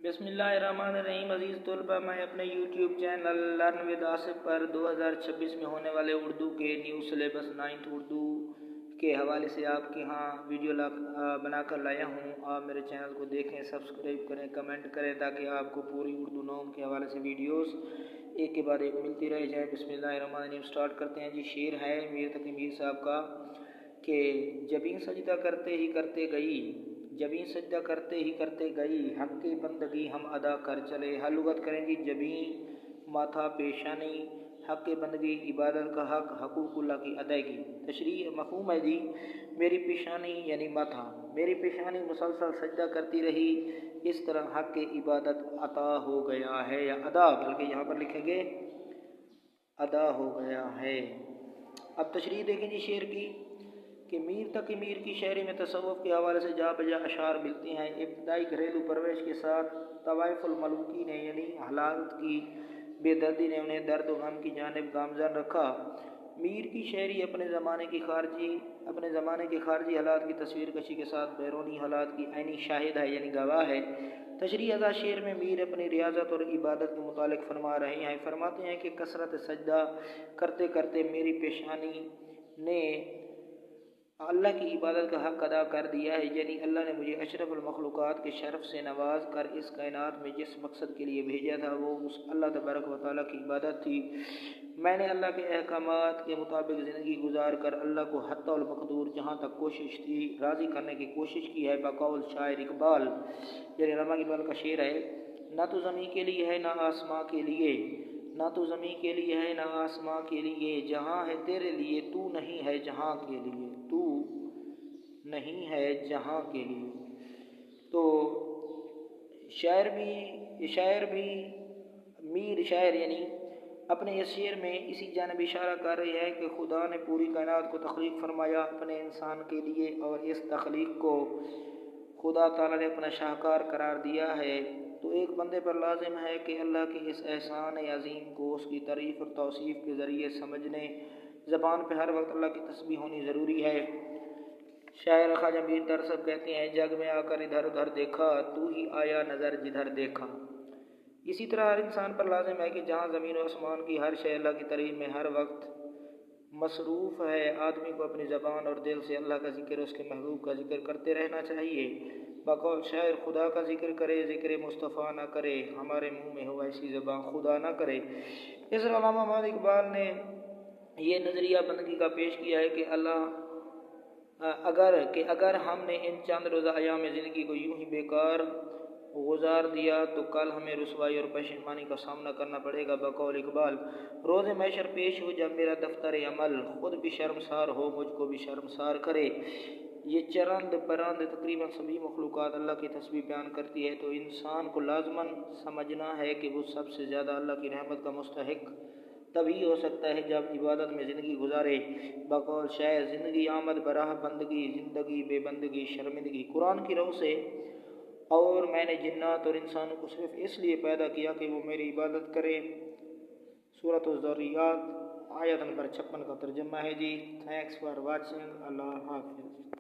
बिस्मिल्लाहिर्रहमानिर्रहीम। अज़ीज़ तलबा, मैं अपने YouTube channel learn with Asif पर 2026 में होने वाले उर्दू के न्यू सिलेबस 9th उर्दू के हवाले से आपके यहाँ वीडियो बनाकर लाया हूँ। आप मेरे चैनल को देखें, सब्सक्राइब करें, कमेंट करें ताकि आपको पूरी उर्दू नॉम के हवाले से वीडियोस एक के बाद एक मिलती रह जाए। बिस्मिल्लाहिर्रहमानिर्रहीम। स्टार्ट करते हैं जी। शेर है मीर तकी मीर साहब का कि जबीं सजदा करते ही करते गई, जबीं सजदा करते ही करते गई, हक की बंदगी हम अदा कर चले। हर लुगत करें जी। जबीं माथा पेशानी, हक की बंदगी इबादत का हक, हकूकुल्लाह की अदायगी। तशरीह मफ़हूम है जी। मेरी पेशानी यानी माथा, मेरी पेशानी मुसलसल सजदा करती रही, इस तरह हक की इबादत अता हो गया है, या अदा, बल्कि यहाँ पर लिखेंगे अदा हो गया है। अब तशरीह देखें जी शेर की कि मीर तकी मीर की शायरी में तसव्वुफ़ के हवाले से जा बजा अशार मिलते हैं। इब्तदाई घरेलू परवरिश के साथ तवाइफुल मलूकी ने यानी हालात की बेदर्दी ने उन्हें दर्द व गम की जानिब गामज़न रखा। मीर की शायरी अपने ज़माने के खारजी हालात की तस्वीर कशी के साथ बैरूनी हालात की ऐनी शाहिद है यानी गवाह है। तशरीह अदा शेर में मीर अपनी रियाजत और इबादत के मुतालिक फरमा रहे हैं। फरमाते हैं कि कसरत सजदा करते करते मेरी पेशानी ने अल्लाह की इबादत का हक़ अदा कर दिया है, यानी अल्लाह ने मुझे अशरफुल मखलूक़ात के शरफ़ से नवाज कर इस कायनात में जिस मकसद के लिए भेजा था वो उस अल्लाह तबारक व तआला की इबादत थी। मैंने अल्लाह के अहकामात के मुताबिक ज़िंदगी गुजार कर अल्लाह को हत्तल मक़दूर जहाँ तक कोशिश थी राज़ी करने की कोशिश की है। बकौल शायर इकबाल, यानी रमा इकबाल का शेर है, ना तो ज़मीं के लिए है ना आसमां के लिए, ना तो ज़मीं के लिए है ना आसमां के लिए, जहाँ है तेरे लिए तू नहीं है जहाँ के लिए, तू नहीं है जहाँ के लिए। तो शायर भी मीर शायर यानी अपने इस शेर में इसी जानब इशारा कर रही है कि खुदा ने पूरी कायनात को तख्लीक फरमाया अपने इंसान के लिए, और इस तख्लीक को खुदा ताला ने अपना शाहकार करार दिया है। तो एक बंदे पर लाजिम है कि अल्लाह के इस एहसान अज़ीम को उसकी तारीफ़ और तौसीफ़ के ज़रिए समझने, ज़बान पे हर वक्त अल्लाह की तस्बीह होनी ज़रूरी है। शायर ख्वाजा मीर दरसब कहते हैं, जग में आकर इधर उधर देखा, तू ही आया नज़र जिधर देखा। इसी तरह हर इंसान पर लाजिम है कि जहाँ ज़मीन और आसमान की हर शय अल्लाह की तारीफ़ में हर वक्त मसरूफ़ है, आदमी को अपनी ज़बान और दिल से अल्लाह का ज़िक्र, उसके महबूब का ज़िक्र करते रहना चाहिए। बकौल शायर, खुदा का ज़िक्र करे ज़िक्र मुस्तफ़ा ना करे, हमारे मुँह में हो ऐसी ज़बान खुदा ना करे। इस अल्लामा मोहम्मद इकबाल ने ये नज़रिया बंदगी का पेश किया है कि अगर हमने इन चंद रोज़ा अयाम में ज़िंदगी को यूं ही बेकार गुजार दिया तो कल हमें रुसवाई और परेशानी का सामना करना पड़ेगा। बकौल इकबाल, रोज़े मैशर पेश हो जब मेरा दफ्तर अमल, खुद भी शर्मसार हो मुझको भी शर्मसार करे। ये चरंद परंद तकरीबन सभी मखलूक़ात अल्लाह की तस्बीह बयान करती है, तो इंसान को लाज़मन समझना है कि वो सबसे ज़्यादा अल्लाह की रहमत का मुस्तहिक तभी हो सकता है जब इबादत में ज़िंदगी गुजारे। बकौल शायर, ज़िंदगी आमद बराह बंदगी, ज़िंदगी बेबंदगी शर्मिंदगी। कुरान की रौ से, और मैंने जिन्नात और इंसानों को सिर्फ इसलिए पैदा किया कि वो मेरी इबादत करें। सूरत ज़ुर्रियात आयत नंबर 56 का तर्जुमा है जी। Thanks for watching. अल्लाह हाफ़िज़।